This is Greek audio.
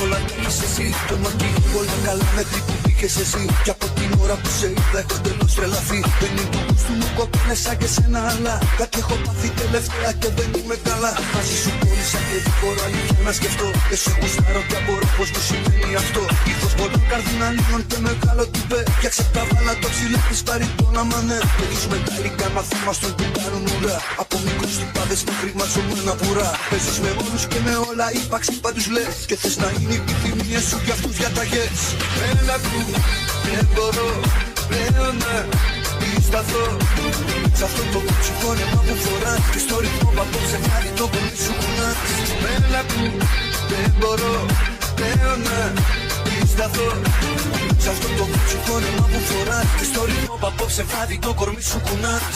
όλα θέλεις εσύ. Το μαγείο όλα καλά μέχρι που μπήκες εσύ. Κι από την ώρα που σε είδα έχω τελώς τρελαθεί. Δεν είναι του γούστου μου κοπέλες σαν και σένα, αλλά κάτι έχω πάθει τελευταία και δεν είμαι καλά. Μαζί σου πόνισα και δεν μπορώ αλήθεια να σκεφτώ. Δεν σε γουστάρω και απορώ πως μου συμβαίνει αυτό. Ήχος πολλών καρδιναλίων και μεγάλο τυπέ. Για ξεπταβάλα το ψηλέ της παρητών αμανέ. Παίζεις μεταλλικά μαθήμα στον που κάνουν ουρά. Από μικρούς τυπάδες μέχρι μαζωμένα πουρά. Παίζεις με όλους και με όλα ύπαρξη πάντους λες. Και θες να είναι οι επιθυμίες σου για αυτούς διαταγές. Ένα που δεν μπορώ πλέον να σταθώ σ' αυτό το ψυχόνεμα που φοράς. Και στο ρυθμό που απόψε χάρη το πολύ σου κουνάς. Μένα που δεν μπορώ πλέον να σταθώ σ' αυτό το ψυχόνεμα που φοράς. Και στο ρυθμό που απόψε χάρη το κορμί σου κουνάς.